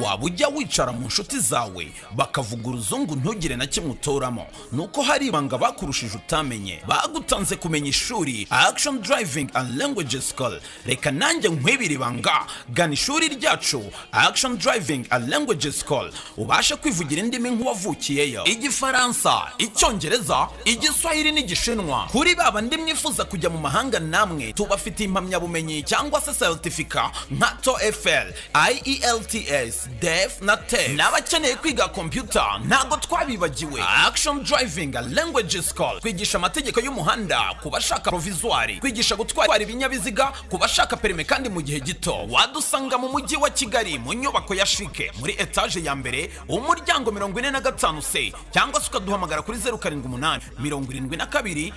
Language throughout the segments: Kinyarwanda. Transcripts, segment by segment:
waba ujya wicara mu nshuti zawe bakavuga uruzungu ntugire na kimwe utoramo, nuko hari ibanga bakurushije utamenye, bagutanze kumenya ishuri Action Driving and Language School. Reka nanjye nkwibira ibanga, gana ishuri ryacu Action Driving and Language School ubashe kwivugira indimi nk'uwavukiyeyo: Igifaransa, Icyongereza, Igiswahili n'Igishinwa. Kuri baba ndi mwifuza kujya mu mahanga namwe tubafite impamyabumenyi cyangwa se certificate nka TOEFL, IELTS, DEF na TEF. N'abakeneye kwiga computer ntago twabibagiwe. Action Driving and Language School kwigisha amategeko y'umuhanda kubashaka provisoire, kwigisha gutwara ibinyabiziga kubashaka perime kandi mu gihe gito. Wadusanga mu mujyi wa Kigali mu nyubako ya Shike muri etage ya mbere umuryango 45C, cyangwa ukaduhamagara kuri 078 72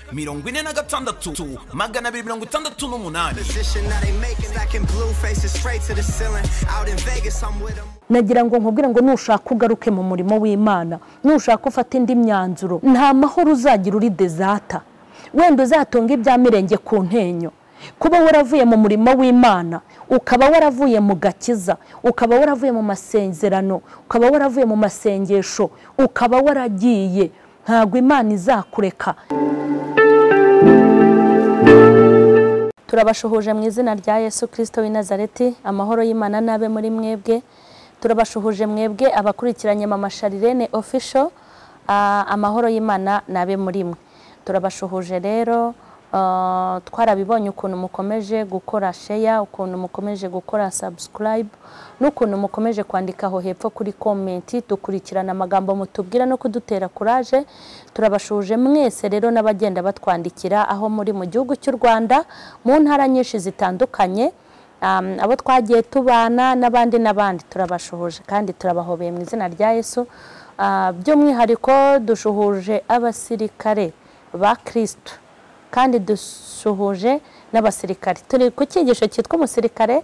46 268. Nagira ngo nkubwire ngo nushaka ugaruke mu murimo w'Imana, nushaka ufata indi myanzuro, nta mahoro uzagira uri desata. Wenda uzatunga ibya mirenge ku ntenyo. Kuba waravuye mu murimo w'Imana, ukaba waravuye mu gakiza, ukaba waravuye mu masezerano, ukaba waravuye mu masengesho, ukaba waragiye, ntago Imana izakureka. Turabashuhuje mu izina rya Yesu Kristo w'i Nazareti. Amahoro y'Imana nabe muri mwebwe. Turabashuhuje mwebwe abakurikiranye Mama Sharirene Official. Amahoro y'Imana nabe muri mwe. Turabashuhuje rero, twarabibonye ukuntu mukomeje gukora share, ukuntu mukomeje gukora subscribe, n'ukuntu mukomeje kwandikaho hepfo kuri comment dukurikirana amagambo mutubwira no kudutera courage. Turabashuje mwese rero n'abagenda batwandikira aho muri mu gihugu cy'u Rwanda, mu ntara nyinshi zitandukanye, abo twagiye tubana n'abandi turabashuhuje kandi turabahobeye mu izina rya Yesu. By'umwihariko dushuhuje abasirikare ba Kristo kandi dushuhuje n'abasirikare. Turi ku cyigisho cyitwa umusirikare,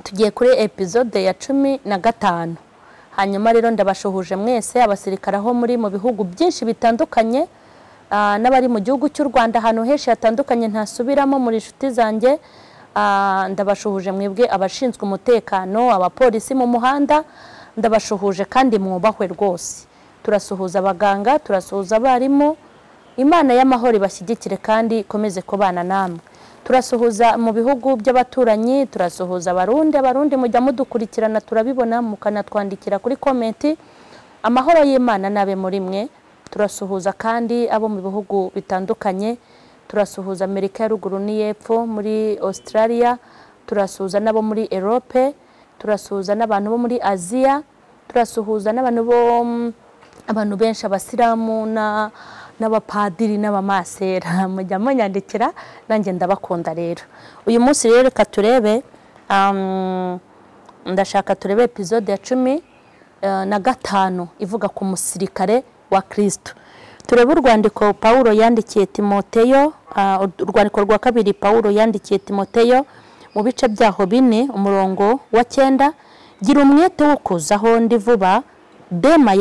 tugiye kuri episode ya 15. Hanyuma rero ndabashuhuje mwese abasirikare aho muri mu bihugu byinshi bitandukanye, n'abari mu gihugu cy'u Rwanda ahantu henshi hatandukanye ntasubiramo muri inshuti zanjye. Ndabashuhuje mwebwe abashinzwe umutekano, abapolisi mu muhanda, ndabashuhuje kandi mwubahwe rwose. Turasuhuza abaganga, turasuhuza abarimu. Imana y'amahoro ibashyigikire kandi ikomeze kubana namwe. Turasuhuza mu bihugu by'abaturanyi, turasuhuza abarundi mujya mudukurikirana, turabibona mukanatwandikira kuri comment. Amahoro y'Imana nabe muri mwe. Turasuhuza kandi abo mu bihugu bitandukanye, turasuhuza Amerika ya ruguru n'iyepfo, muri Australia, turasuhuza nabo muri Europe, turasuhuza n'abantu bo muri Asia, turasuhuza n'abantu benshi, abasilamu n'abapadiri n'abamasera. Mujya munyandikira nanjye ndabakunda rero. Uyu munsi rero reka turebe, ndashaka turebe episode ya 15 ivuga ku musirikare wa Kristo. Turebe urwandiko Paulo yandikiye Timoteyo, urwandiko rwa kabiri Paulo yandikiye Timoteyo mu bice byaho 4 umurongo wa 9. Gira umwete wo kuzaho ndi vuba, Dema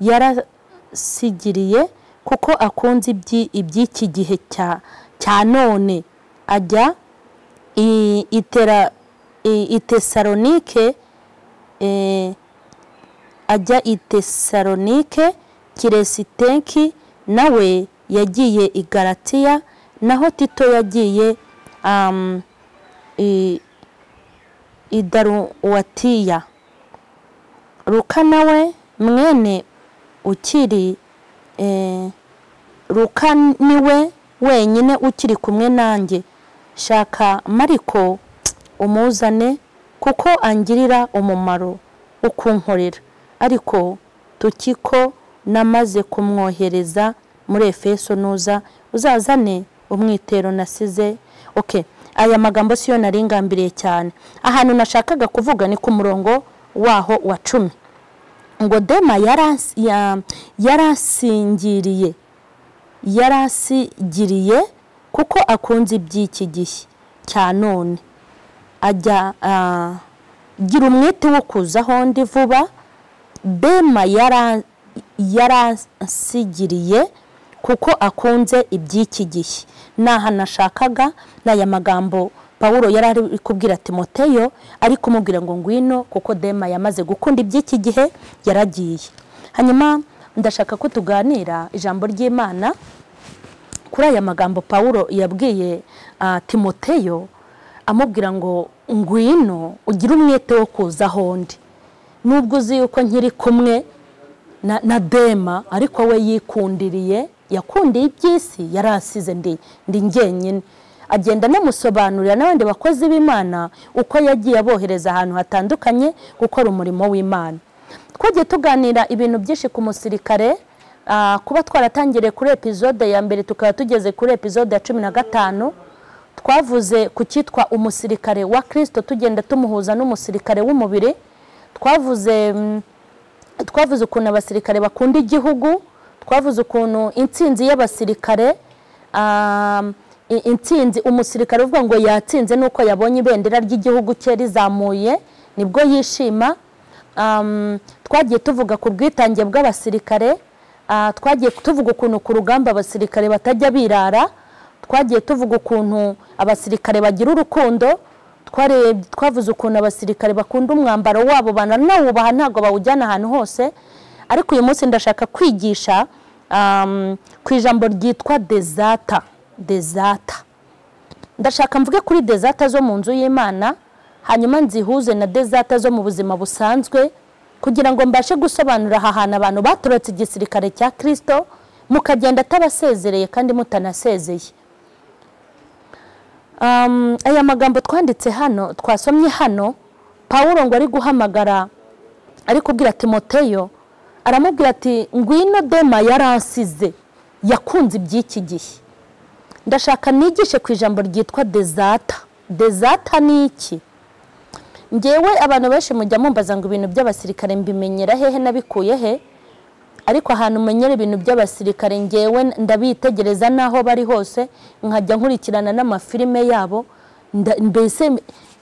yarasigiriye kuko akunze iby'iki gihe cya none. Ajya i Tesalonike, Kiresitenki nawe yagiye i Galatiya, naho Tito yagiye i Daruwatiya. Luka nawe mwene ukiri Luka niwe wenyine ukiri kumwe nanjye. Shaka Mariko umuzane kuko angirira umumaro ukunkorera. Ariko Tukiko namaze kumwohereza muri Efeso, nuza uzazane umwitero nasize. Okay, aya magambo siyo naringambiriye cyane. Ahantu nashakaga kuvuga ni ku murongo waho wa 10 ngo Dema yarasigiriye kuko akunze iby'iki gihe cya none. Ajya gira umwete wo kuzaho ndi vuba. Dema yarasigiriye kuko akunze iby'iki gihe. Naha nashakaga n'aya magambo Pawulo yari ari kubwira Timoteyo ari kumubwira ngo ngwino kuko Dema yamaze gukunda iby'iki gihe yaragiye. Hanyuma ndashaka ko tuganira ijambo ry'Imana kuri aya magambo Pawulo yabwiye Timoteyo amubwira ngo ngwino ugire umwete wo kuza hondi, nubwo uzi yuko nkiri kumwe na Dema ariko we yikundiriye, yakundiye iby'isi, yarasize ndi njyenyine. Agenda namusobanurira n'abandi bakozi b'Imana uko yagiye abohereza ahantu hatandukanye gukora umurimo w'Imana. Twagiye tuganira ibintu byinshi ku musirikare, kuba twaratangiriye kuri episode ya mbere tukaba tugeze kuri episode ya 15. Twavuze ku cyitwa umusirikare wa Kristo tugenda tumuhuza n'umusirikare w'umubiri. Twavuze ukuntu abasirikare bakunda igihugu, twavuze ukuntu intsinzi y'abasirikare, intsinzi umusirikare uvuga ngo yatsinze nuko yabonye ibendera ry'igihugu cye rizamuye nibwo yishima. Twagiye tuvuga ku bwitange bw'abasirikare, twagiye tuvuga ukuntu ku rugamba abasirikare batajya birara, twagiye tuvuga ukuntu abasirikare bagira urukundo, twavuze ukuntu abasirikare bakunda umwambaro wabo banawubaha ntago bawujyana ahantu hose. Ariko uyu munsi ndashaka kwigisha ku ijambo ryitwa dezata. Ndashaka mvuge kuri dezata zo mu nzu y'Imana, hanyuma nzihuze na dezata zo mu buzima busanzwe kugira ngo mbashe gusobanura aha hantu abantu batorotse igisirikare cya Kristo mukagenda atabasezereye kandi mutanasezeye. Aya magambo twanditse hano, twasomye hano, Pawulo ngo ari guhamagara ari kubwira Timoteyo, aramubwira ati ngwino Dema yaransize, yakunze iby'iki gihe. Ndashaka nigishe ku ijambo ryitwa dezata. Dezata ni iki? Ngewe abantu benshi mujya mumbaza ngo ibintu by'abasirikare mbimenyera hehe nabikuye he, ariko ahantu umenyera ibintu by'abasirikare ngewe ndabitegereza naho bari hose, nkajya nkurikirana n'amafilime yabo. Mbese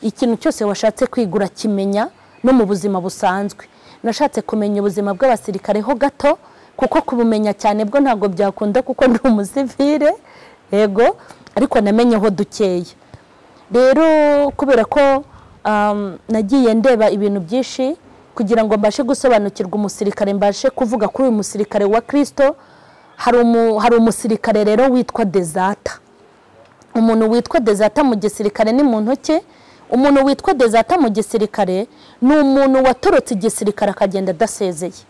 ikintu cyose washatse kwigura kimenya no mu buzima busanzwe. Nashatse kumenya ubuzima bw'abasirikare ho gato, kuko kubumenya cyane bwo ntago byakunda kuko ndi umusivile, yego, ariko namenyeho dukeye. Rero kubera ko nagiye ndeba ibintu byinshi kugira ngo mbashe gusobanukirwa umusirikare, mbashe kuvuga kuri uyu musirikare wa Kristo. Hari umusirikare rero witwa dezata. Umuntu witwa dezata mu gisirikare ni muntu ki? Umuntu witwa dezata mu gisirikare ni umuntu watorotse igisirikare akagenda adasezeye.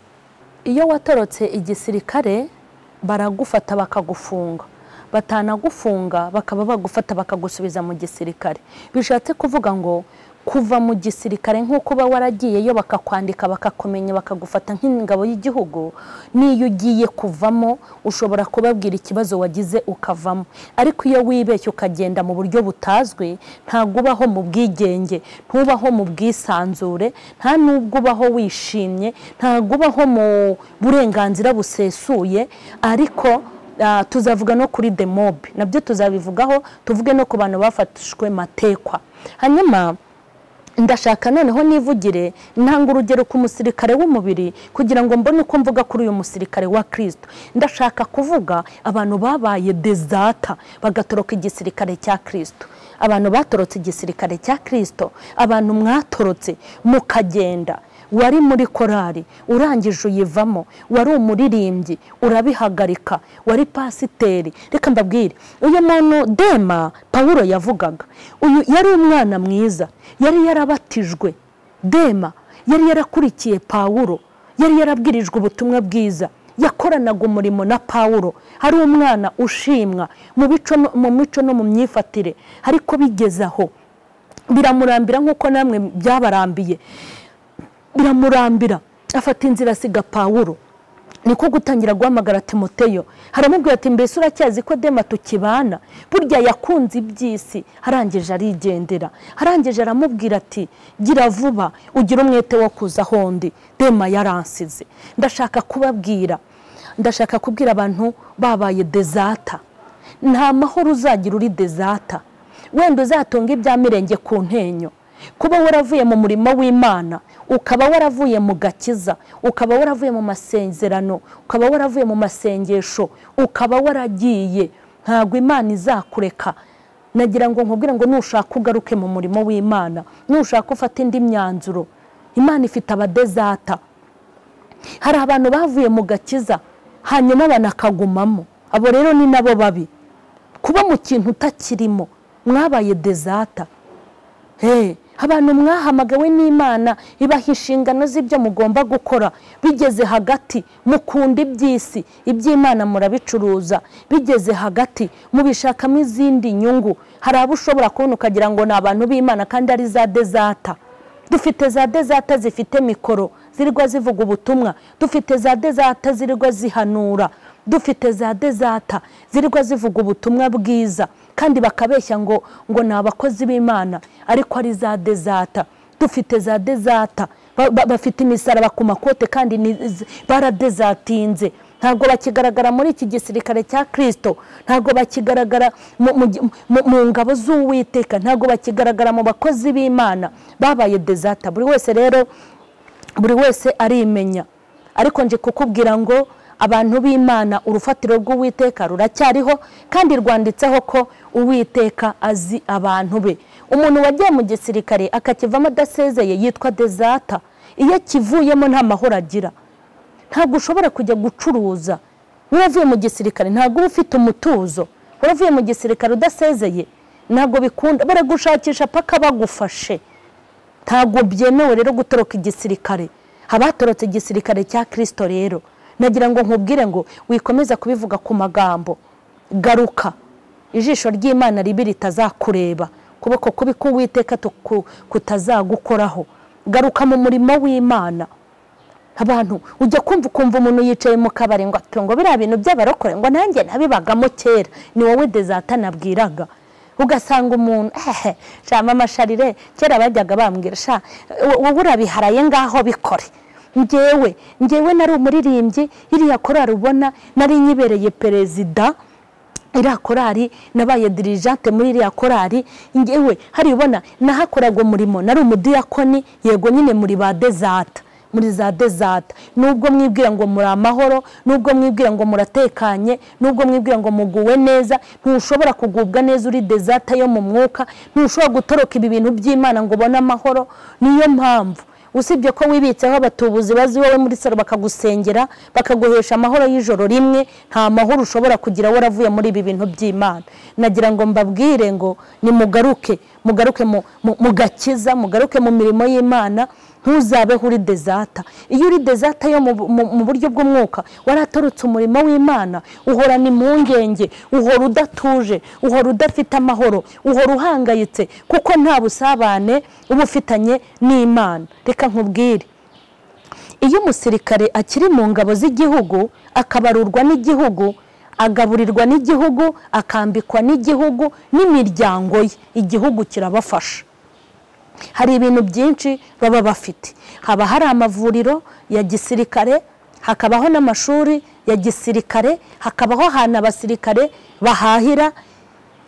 Iyo watorotse igisirikare baragufata bakagufunga, batanagufunga bakaba bagufata bakagusubiza mu gisirikare. Bishatse kuvuga ngo kuva mu gisirikare nk'uko ba waragiyeyo bakakwandika bakakumenya bakagufata nk'ingabo y'igihugu, niyo ugiye kuvamo ushobora kubabwira ikibazo wagize ukavamo. Ariko iyo wibeshye ukagenda mu buryo butazwi, ntago ubaho mu bwigenge, ntubaho mu bwisanzure, nta nubwo ubaho wishimye, ntago ubaho mu burenganzira busesuye. Ariko tuzavuga no kuri the mob, nabyo tuzabivugaho, tuvuge no ku bantu bafatishwe matekwa. Hanyuma ndashaka noneho nivugire ntanga urugero ku musirikare w'umubiri kugira ngo mbone uko mvuga kuri uyu musirikare wa Kristo. Ndashaka kuvuga abantu babaye dezata bagatoroka igisirikare cya Kristo. Abantu batorotse igisirikare cya Kristo, abantu mwatorotse mukagenda, wari muri korari urangije uyivamo, wari umuririmbyi urabihagarika, wari pasiteri. Reka mbabwire, uyu muntu Dema Pawulo yavugaga, uyu yari umwana mwiza, yari yarabatijwe. Dema yari yarakurikiye Pawulo, yari yarabwirijwe ubutumwa bwiza, yakoranaga umurimo na Pawulo. Hari umwana ushimwa mu mico no mu myifatire, ariko bigezaho biramurambira nk'uko namwe byabarambiye. Biramurambira afata inzira asiga Pawulo. Niko gutangira guhamagara Timoteyo, haramubwira ati mbese uracyazi ko Dema tukibana? Burya yakunze iby'isi, harangije arigendera. Harangije aramubwira ati gira vuba ugira umwete wo kuza hondi, Dema yaransize. Ndashaka kubwira abantu babaye dezata. Nta mahoro uzagira uri dezata. Wenda uzatunga ibya mirenge ku ntenyo. Kuba waravuye mu murimo w'Imana, ukaba waravuye mu gakiza, ukaba waravuye mu masezerano, ukaba waravuye mu masengesho, ukaba waragiye, ntago Imana izakureka nagira ngo nkubwire ngo nushaka ugaruke mu murimo w'Imana, nushaka ufata indi myanzuro, Imana ifite abadezata. Hari abantu bavuye mu gakiza hanyuma banakagumamo, abo rero ni nabo babi. Kuba mu kintu utakirimo mwabaye dezata. Abantu mwahamagawe n'Imana ibaha inshingano z'ibyo mugomba gukora, bigeze hagati mukunda iby'isi, iby'Imana murabicuruza, bigeze hagati mubishakamo izindi nyungu. Hari abo ushobora kubona ukagira ngo ni abantu b'Imana kandi ari za dezata. Dufite za dezata zifite mikoro zirirwa zivuga ubutumwa, dufite za dezata zirirwa zihanura, dufite za dezata zirirwa zivuga ubutumwa bwiza kandi bakabeshya ngo ni abakozi b'Imana ariko ari za dezata. Dufite za dezata bafite imisaraba ku makote kandi baradezatinze, ntabwo bakigaragara muri iki gisirikare cya Kristo, ntabwo bakigaragara mu ngabo z'Uwiteka, ntabwo bakigaragara mu bakozi b'Imana, babaye dezata. Buri wese rero arimenya, ariko nje kukubwira ngo abantu b'Imana urufatiro rw'Uwiteka ruracyariho kandi rwanditseho ko Uwiteka azi abantu be. Umuntu wagiye mu gisirikare akakivamo adasezeye yitwa dezata. Iyo kivuyemo nta mahoro agira. Ntabwo ushobora kujya gucuruza. Uravuye mu gisirikare ntabwo uba ufite umutuzo. Uravuye mu gisirikare udasezeye ntabwo bikunda, baragushakisha paka bagufashe. Ntabwo byemewe rero gutoroka igisirikare. Abatorotse igisirikare cya Kristo rero nagira ngo nkubwire ngo wikomeza kubivuga ku magambo. Garuka, ijisho ry'Imana ribi ritazakureba, kuboko kubi k'Uwiteka kutazagukoraho. Garuka mu murimo w'Imana. Abantu ujya kumva umuntu yicaye mu kabari ngo biriya bintu by'abarokore ngo nanjye nabibagamo kera, ni wowe dezata nabwiraga. Ugasanga umuntu shama amasharire kera bajyaga bambwira wowe urabiharaye ngaho bikore. Njyewe nari umuririmbyi, iriya korari ubona nari nyibereye perezida, iriya korari nabaye dirijante muri iriya korari. Njyewe hari ubona nahakoraga umurimo, nari umudiyakoni. Yego nyine muri ba dezata, muri za dezata. Nubwo mwibwira ngo muri amahoro, nubwo mwibwira ngo muratekanye, nubwo mwibwira ngo muguwe neza, ntushobora kugubwa neza uri dezata yo mu mwuka. Ntushobora gutoroka ibi bintu by'Imana ngo ubone amahoro. Niyo mpamvu usibye ko wibitseho abatubuzi bazi wowe muri saro bakagusengera bakaguhesha amahoro y'ijoro rimwe, nta mahoro ushobora kugira waravuye muri ibi bintu by'Imana. Nagira ngo mbabwire ngo ni mugaruke mu gakiza, mugaruke mu mirimo y'Imana. Ntuzabeho uri dezata. Iyo uri dezata yo mu buryo bw'umwuka waratorotse umurimo w'Imana, uhorana impungenge, uhora udatuje, uhora udafite amahoro, uhora uhangayitse kuko nta busabane uba ufitanye n'Imana. Reka nkubwire, iyo umusirikare akiri mu ngabo z'igihugu akabarurwa n'igihugu, agaburirwa n'igihugu, akambikwa n'igihugu n'imiryango ye, igihugu kirabafasha. Hari ibintu byinshi baba bafite. Haba hari amavuriro ya gisirikare, hakabaho n'amashuri ya gisirikare, hakabaho ahantu abasirikare bahahira,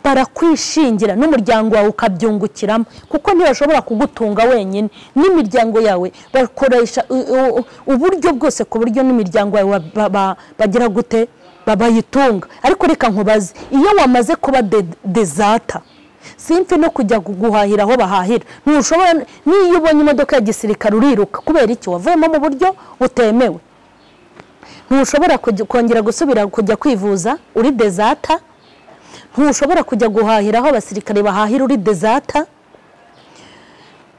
barakwishingira n'umuryango wawe ukabyungukiramo kuko ntibashobora kugutunga wenyine. N'imiryango yawe bakoresha uburyo bwose ku buryo n'imiryango yawe bagira gute babayitunga. Ariko reka nkubaze, iyo wamaze kuba dezata simfi no kujya guhahira aho bahahira. Ntushobora, niyo ubonye imodoka ya gisirikare uriruka. Kubera iki? Wavuyemo mu buryo butemewe. Ntushobora kongera gusubira kujya kwivuza uri dezata. Ntushobora kujya guhahira aho abasirikare bahahira uri dezata.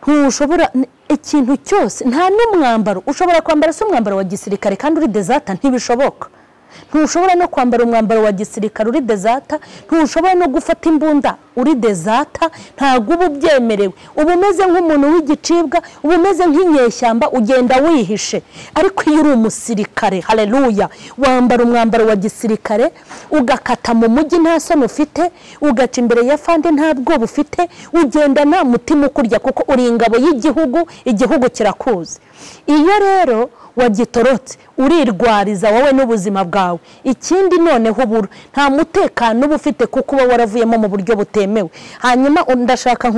Ntushobora ikintu cyose, nta n'umwambaro ushobora kwambara se umwambaro wa gisirikare kandi uri dezata, ntibishoboka. Ntushobora no kwambara umwambaro wa gisirikare uri dezata, ntushobora no gufata imbunda uri dezata, ntago uba ubyemerewe. Uba umeze nk'umuntu w'igicibwa, uba umeze nk'inyeshyamba, ugenda wihishe. Ariko iyo uri umusirikare, haleluya, wambara umwambaro wa gisirikare, ugakata mu mujyi nta soni ufite, ugaca imbere ya fande nta bwoba ufite, ugenda nta mutima ukurya kuko uri ingabo y'igihugu, igihugu kirakuzi. Iyo rero wagitorotse urirwariza wowe n'ubuzima bwawe, ikindi noneho ubura nta mutekano uba ufite kuko uba waravuyemo mu buryo butemewe. Hanyuma ndashaka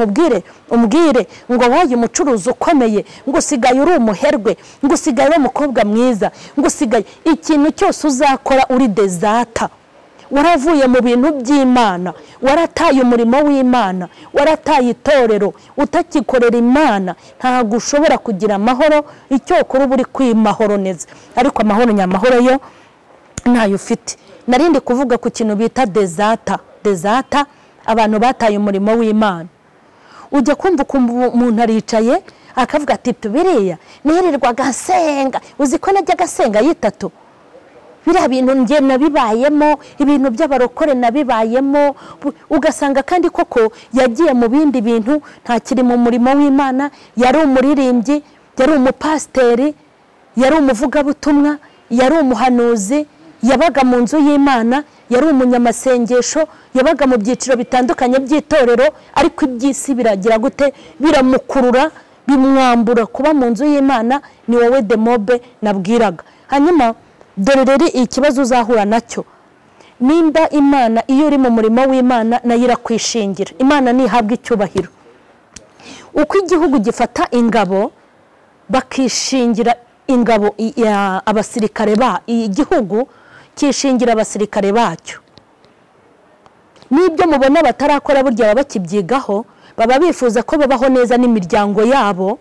umbwire ngo waye umucuruzi ukomeye, ngo usigaye uri umuherwe, ngo usigaye uri umukobwa mwiza, ngo usigaye ikintu cyose uzakora uri dezata. waravuye mu bintu by'Imana, warataye umurimo w'Imana, warataye itorero, utakikorera Imana, ntago ushobora kugira amahoro. Icyo kuri buri kwimahoro neza, ariko amahoro nyamahoro yo ntayo ufite. Narindi kuvuga ku kintu bita desata, abantu bataye umurimo w'Imana. Ujya kumva umuntu aricaye akavuga ati tubiriya nirirwa gasenga, uziko najya gasenga yitatu. Biriya bintu nge nabibayemo, ibintu by'abarokore nabibayemo, ugasanga kandi koko yagiye mu bindi bintu, nta kiri mu murimo w'Imana. Yari umuririmbyi, yari umupasiteri, yari umuvugabutumwa, yari umuhanuzi, yabaga mu nzu y'Imana, yari umunyamasengesho, yabaga mu byiciro bitandukanye by'itorero, ariko iby'isi biragira gute, biramukurura, bimwambura kuba mu nzu y'Imana. Ni wowe demobe nabwiraga. Hanyuma dore rero ikibazo uzahura nacyo, nimba Imana iyo uri mu murimo w'Imana nayo irakwishingira. Imana nihabwa icyubahiro. Uko igihugu gifata ingabo bakishingira ingabo abasirikare igihugu kishingira abasirikare bacyo. Nibyo mubona batarakora burya baba bakibyigaho, baba bifuza ko babaho neza n'imiryango yabo.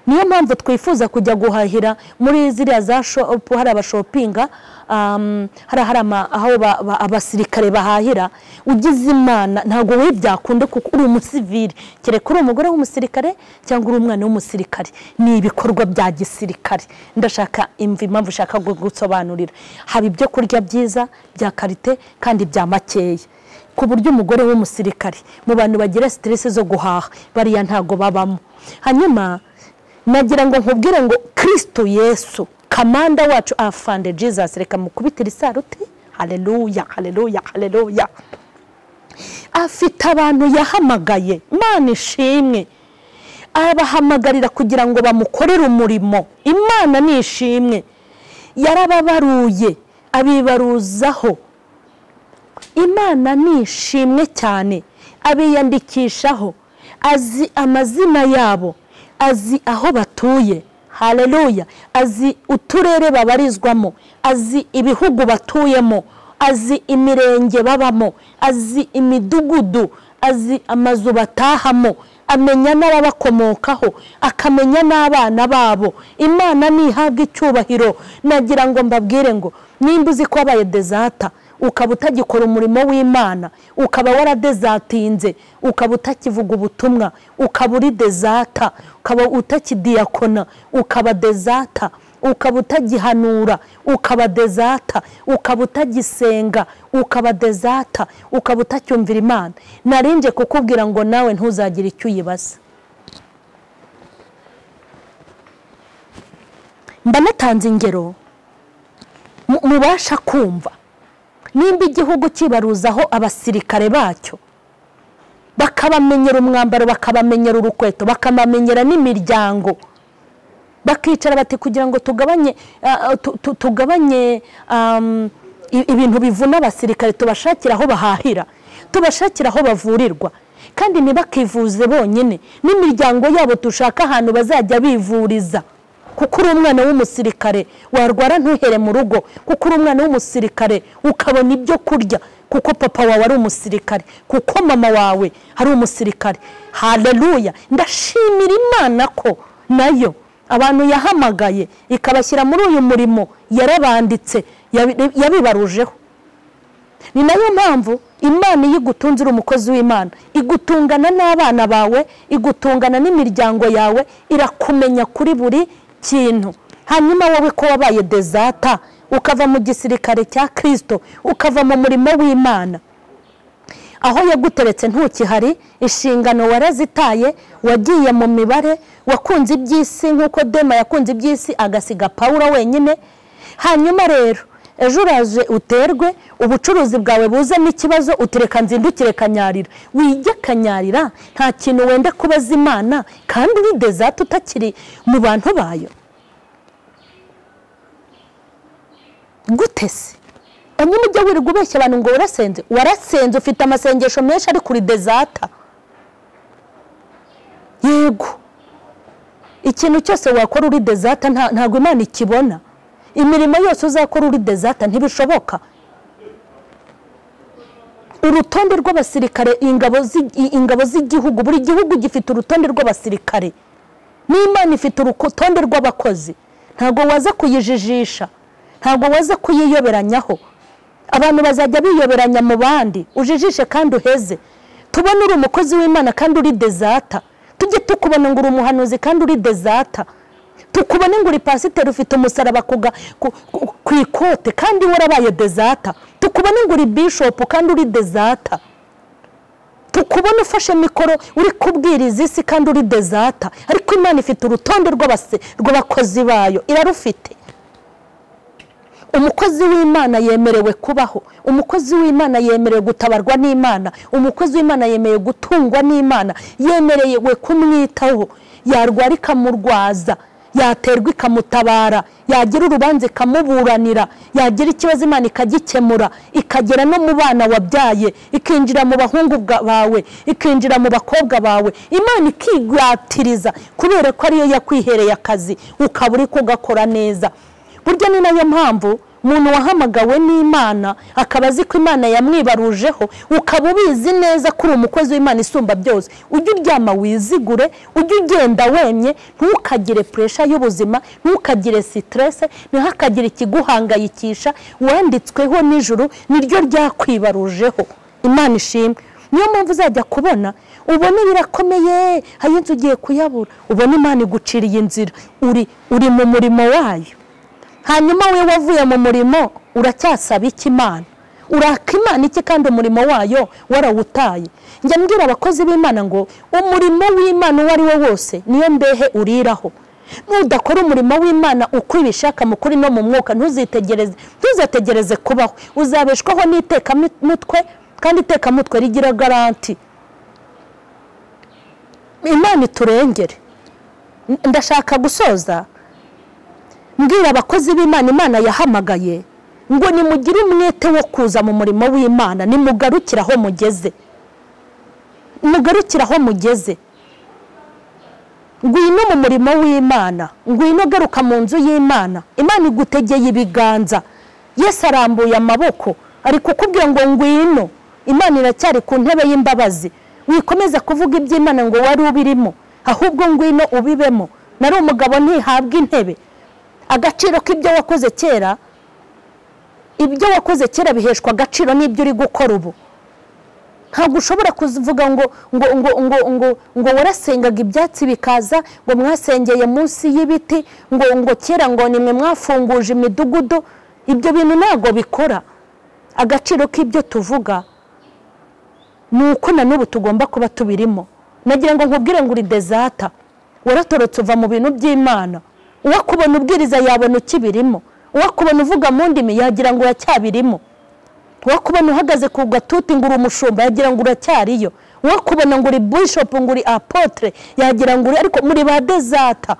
Niyo mpamvu twifuza kujya guhahira muri ziriya za shop, hari abashopinga, hari aho abasirikare bahahira. Ugize Imana ntago we byakunde kuko uri umusivili, kereka uri umugore w'umusirikare cyangwa uri umwana w'umusirikare. Ni ibikorwa bya gisirikare. Ndashaka impamvu ushaka gusobanurira. Haba ibyo kurya byiza bya karite kandi bya makeya, ku buryo umugore w'umusirikare mu bantu bagira stress zo guhaha bariya ntago babamo. Hanyuma nagira ngo nkubwire ngo Kristo Yesu kamanda wacu afande Jesus, reka mukubitira isaruti. Haleluya, haleluya, haleluya. Afite abantu yahamagaye, Imana ishimwe, abahamagarira kugira ngo bamukorere umurimo. Imana nishimwe, yarababaruye abibaruzaho. Imana nishimwe cyane, abiyandikishaho, azi amazina yabo, azi aho batuye. Haleluya. Azi uturere babarizwamo, azi ibihugu batuyemo, azi imirenge babamo, azi imidugudu, azi amazu batahamo, amenya n'ababakomokaho, akamenya n'abana babo. Imana nihabwa icyubahiro. Nagira ngo mbabwire ngo nimba uzi ko abaye desata, ukaba utagikora umurimo w'Imana, ukaba waradezatinze, ukaba utakivuga ubutumwa, ukaba uri desata, ukaba utakidiyakona, ukaba desata, ukaba utagihanura, ukaba desata, ukaba utagisenga, ukaba desata, ukaba utacyumvira Imana, narinje kukubwira ngo nawe ntuzagire icyo uyibaza. Mba natanze ingero mubasha kumva. Nimba igihugu kibaruzaho abasirikare bacyo, bakabamenyera umwambaro, bakabamenyera urukweto, bakamamenyera n'imiryango, bakicara bati kugira ngo tugabanye ibintu bivuna abasirikare, tubashakira aho bahahira, tubashakira aho bavurirwa, kandi ntibakivuze bonyine, n'imiryango yabo tushaka ahantu bazajya bivuriza. Kuko uri umwana w'umusirikare warwara ntuhere mu rugo, kuko uri umwana w'umusirikare ukabona ibyo kurya, kuko papa wawe ari umusirikare, kuko mama wawe ari umusirikare. Haleluya. Ndashimira Imana ko nayo abantu yahamagaye ikabashyira muri uyu murimo, yarabanditse, yabibarujeho. Ni nayo mpamvu Imana yigutunze uri umukozi w'Imana, igutungana n'abana bawe, igutungana n'imiryango yawe, irakumenya kuri buri kintu. Hanyuma wowe ko wabaye desata, ukava mu gisirikare cya Kristo, ukava mu murimo w'Imana, aho yaguteretse ntukihari, inshingano warazitaye, wagiye mu mibare, wakunze iby'isi nk'uko Dema yakunze iby'isi agasiga Pawulo wenyine. Hanyuma rero ejo uraje uterwe, ubucuruzi bwawe buzemo ikibazo, utereka nzindukire kanyarira. Wijya kanyarira nta kintu wenda kubaza Imana, kandi uri desata utakiri mu bantu bayo. Gute se? Hanyuma ujya wirirwa ubeshya abantu ngo warasenze, ufite amasengesho menshi ari kuri desata. Yego, ikintu cyose wakora uri desata ntago Imana ikibona. Imirimo yose uzakora uri desata ntibishoboka. urutonde rw'abasirikare ingabo z'igihugu, buri gihugu gifite urutonde rw'abasirikare, n'Imana ifite urutonde rw'abakozi. Ntabwo waza kuyijijisha, ntabwo waza kuyiyoberanyaho. Abantu bazajya biyoberanya mu bandi, ujijishe kandi uheze. Tubona uri umukozi w'Imana kandi uri dezata, tujye tukubona ngo uri umuhanuzi kandi uri dezata, tukubone ngo uri pasiteri ufite umusaraba ku ikote kandi warabaye dezata, tukubone ngo uri bishop kandi uri dezata, tukubone ufashe mikoro uri kubwiriza isi kandi uri dezata. Ariko Imana ifite urutonde rw'abakozi bayo, irarufite. Umukozi w'Imana yemerewe kubaho, umukozi w'Imana yemerewe gutabarwa n'Imana, umukozi w'Imana yemerewe gutungwa n'Imana, yemerewe kumwitaho, yarwara ikamurwaza, yaterwa ikamutabara, yagira urubanza ikamuburanira, yagira ikibazo Imana ikagikemura, ikagera no mu bana wabyaye, ikinjira mu bahungu bawe, ikinjira mu bakobwa bawe. Imana ikigwatiriza kubera ko ariyo yakwihereye akazi, ukaba uri kugakora neza. Burya ni nayo mpamvu umuntu wahamagawe n'Imana akaba azi ko Imana yamwibarujeho, ukaba ubizi neza ko uri umukozi w'Imana isumba byose, ujye uryama wizigure, ujye ugenda wemye, ntukagire pressure y'ubuzima, ntukagire stress, ntihakagire ikiguhangayikisha. Wanditsweho n'ijuru, niryo ryakwibarujeho. Imana ishimwe. Niyo mpamvu uzajya kubona ubone birakomeye, hayinzu ugiye kuyabura, ubone Imana iguciriye inzira, uri mu murimo wayo. Hanyuma we wavuye mu murimo uracyasaba iki Imana? Uraka Imana iki kandi umurimo wayo warawutaye? Njya mbwira abakozi b'Imana ngo umurimo w'Imana uwo ari wo wose niyo mbehe uriraho. Nudakora umurimo w'Imana uko ibishaka mu kuri no mu mwuka, ntuzategereze kubaho, uzabeshwaho n'iteka mutwe, kandi iteka mutwe rigira garanti. Imana iturengere. Ndashaka gusoza mbwira abakozi b'Imana Imana yahamagaye ngo nimugire umwete wo kuza mu murimo w'Imana, nimugarukira aho mugeze, mugarukira aho mugeze. Ngwino mu murimo w'Imana, ngwino garuka mu nzu y'Imana. Imana igutegeye ibiganza, Yesu arambuye amaboko ari kukubwira ngo ngwino. Imana iracyari ku ntebe y'imbabazi, wikomeza kuvuga iby'Imana ngo wari ubirimo, ahubwo ngwino ubibemo. Nari umugabo ntihabwa intebe. Agaciro k'ibyo wakoze kera, ibyo wakoze kera biheshwa agaciro n'ibyo uri gukora ubu. Ntabwo ushobora kuvuga ngo warasengaga ibyatsi bikaza, ngo mwasengeye munsi y'ibiti, ngo kera ngo nimwe mwafunguje imidugudu. Ibyo bintu ntabwo bikora. Agaciro k'ibyo tuvuga nuko na n'ubu tugomba kuba tubirimo. Nagira ngo nkubwire ngo uri dezata, waratorotse uva mu bintu by'Imana. Uwakubona ubwiriza yabona ukibirimo, uwakubona uvuga mu ndimi yagira ngo uracyabirimo, uwakubona uhagaze ku gatuti ngo uri umushumba yagira ngo uracyariyo, uwakubona ngo uri bishop ngo uri apotre yagira ngo uri, ariko muri ba dezata.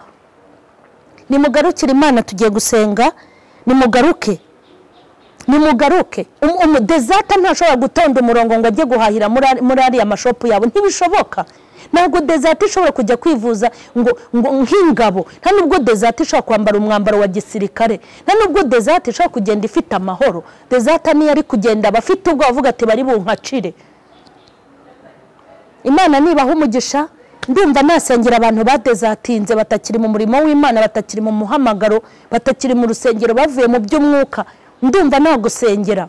Nimugarukire Imana, tugiye gusenga. Nimugaruke. Dezata ntashobora gutonda umurongo ngo ajye guhahira muri ariya mashopu yabo, ntibishoboka. Ntabwo dezata ishobora kujya kwivuza ngo nk'ingabo, nta nubwo dezata ishobora kwambara umwambaro wa gisirikare, nta nubwo dezata ishobora kugenda ifite amahoro. Dezata niyo ari kugenda abafite ubwo bavuga ati bari bunkacire. Imana nibaha umugisha. Ndumva nasengera abantu badezatinze, batakiri mu murimo w'Imana, batakiri mu muhamagaro, batakiri mu rusengero, bavuye mu by'umwuka. Ndumva nagusengera.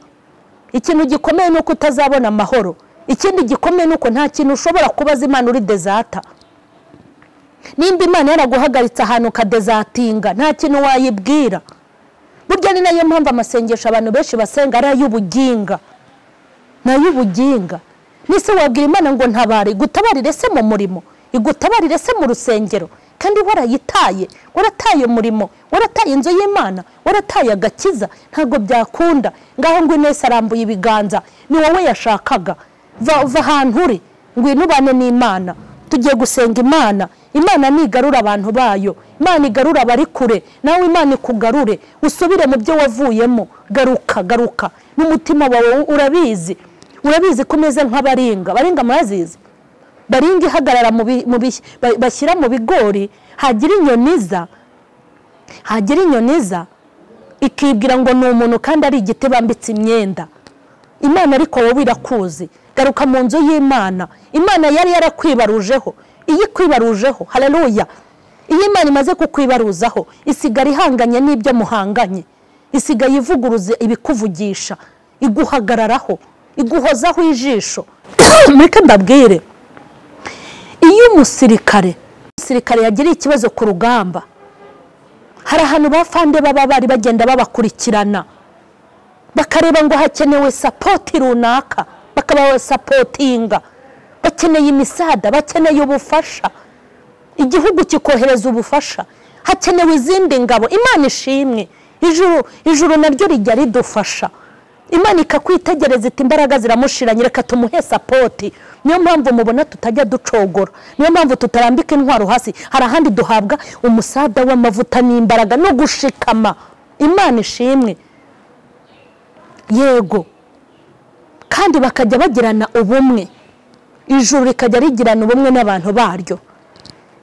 Ikintu gikomeye nuko utazabona amahoro. Ikindi gikomeye nuko nta kintu ushobora kubaza Imana uri dezata. Nimba Imana yaraguhagaritse ahantu kadezatinga, nta kintu wayibwira. Burya ni nayo mpamvu amasengesho abantu benshi basenga ari ay'ubuginga. N'ay'ubuginga. Nise wabwira Imana ngo ntabare, gutabarire se mu murimo, igutabarire se mu rusengero, kandi warayitaye, warataye umurimo, warataye inzu y'Imana, warataye agakiza. Ntago byakunda. Ngaho ngo Yesu arambuye ibiganza, ni wowe yashakaga. Va ahantu uri, ngwino ubane n'Imana. Tugiye gusenga Imana. Imana nigarura abantu bayo, Imana igarura abari kure, nawe Imana ikugarure, usubire mu byo wavuyemo. Garuka n'umutima wawe. Urabizi kumeze nk'abaringa. Baringa murazizi? Baringa ihagarara bashyira mu bigori, hagira inyoniza ikibwira ngo ni umuntu kandi ari igiti bambitse imyenda. Imana ariko wowe irakuzi. Garuka mu nzu y'Imana. Imana yari yarakwibarujeho, iyi kwibarujeho. Haleluya. Iyo Imana imaze kukwibaruzaho, isigara ihanganye n'ibyo muhanganye, isigaye ivuguruze ibikuvugisha, iguhagararaho, iguhozaho ijisho. Mureke ndabwire, iyo umusirikare yagiriye ikibazo ku rugamba, hari ahantu bafande baba bari bagenda babakurikirana, bakareba ngo hakenewe sapoti runaka, bakabaho sapotinga, bakeneye imisada, bakeneye ubufasha, igihugu kikohereza ubufasha, hakenewe izindi ngabo. Imana ishimwe, ijuru naryo rijya ridufasha. Imana ikakwitegereza iti imbaraga ziramushiranye, reka tumuhe sapoti. Niyo mpamvu mubona tutajya ducogora, niyo mpamvu tutarambika intwaro hasi. Hari ahandi duhabwa umusada w'amavuta n'imbaraga no gushikama. Imana ishimwe. Yego, kandi bakajya bagirana ubumwe, ijuru rikajya rigirana ubumwe n'abantu baryo.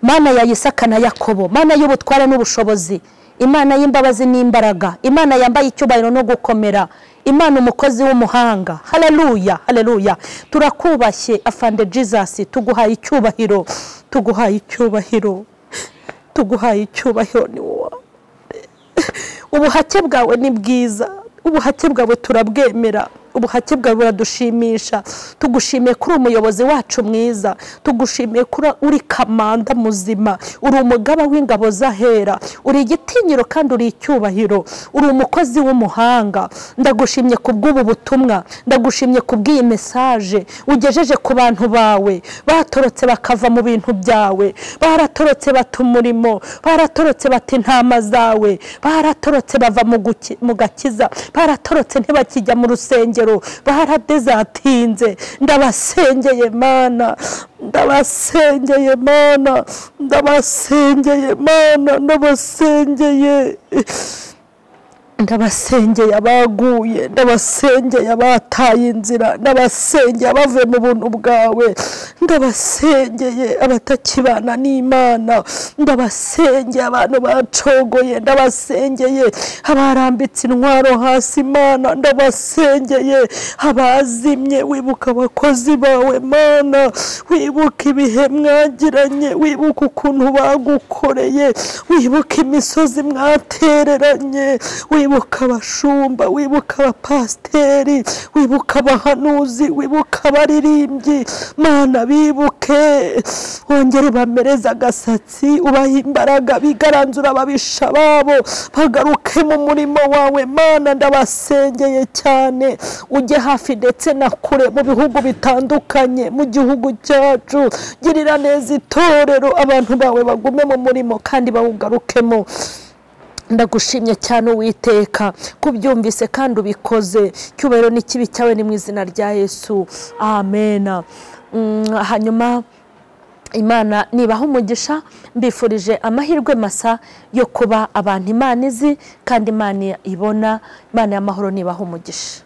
Mana ya Isaka na Yakobo, Mana y'ubutware n'ubushobozi, Imana y'imbabazi n'imbaraga, Imana yambaye icyubahiro no gukomera, Imana umukozi w'umuhanga. Haleluya, haleluya. Turakubashye afande Jesus, tuguhaye icyubahiro, tuguhaye icyubahiro, tuguhaye icyubahiro. Ni wowe, ubuhake bwawe ni bwiza, ubuhake bwawe turabwemera, ubuhake bwawe buradushimisha. Tugushimiye kuri umuyobozi wacu mwiza, tugushimiye kuri uri kamanda muzima, uri umugaba w'ingabo zahera, uri igitinyiro kandi uri icyubahiro, uri umukozi w'umuhanga. Ndagushimye kubw'ubu butumwa, ndagushimye kubw'iyi message ugejeje ku bantu bawe batorotse bakava mu bintu byawe, baratorotse batumurimo, baratorotse bati intama zawe, baratorotse bava mu gakiza, baratorotse ntibakijya mu rusengero, baradezatinze. Ndabasengeye Mana, ndabasengeye Mana, ndabasengeye Mana, ndabasengeye, ndabasengeye abaguye, ndabasengeye abataye inzira, ndabasengeye abavuye mu buntu bwawe, ndabasengeye abatakibana n'Imana, ndabasengeye abantu bacogoye, ndabasengeye abarambitse intwaro hasi Mana, ndabasengeye abazimye. Wibuka abakozi bawe Mana, wibuka ibihe mwagiranye, wibuka ukuntu bagukoreye, wibuka imisozi mwatereranye, wibuka abashumba, wibuka abapasteri, wibuka abahanuzi, wibuka abaririmbyi Mana, bibuke, wongere bamereza agasatsi, ubaha imbaraga, bigaranzura ababisha babo, bagaruke mu murimo wawe Mana. Ndabasengeye cyane, ujye hafi ndetse na kure mu bihugu bitandukanye, mu gihugu cyacu, girira neza itorero, abantu bawe bagume mu murimo kandi bawugarukemo. Ndagushimye cyane Uwiteka, kubyumvise kandi ubikoze. Cyubahiro n'ikibi cyawe ni mu izina rya Yesu, amen. Hanyuma Imana nibaha umugisha, mbifurije amahirwe masa yo kuba abantu Imana izi kandi Imana ibona. Imana y'amahoro nibaha umugisha.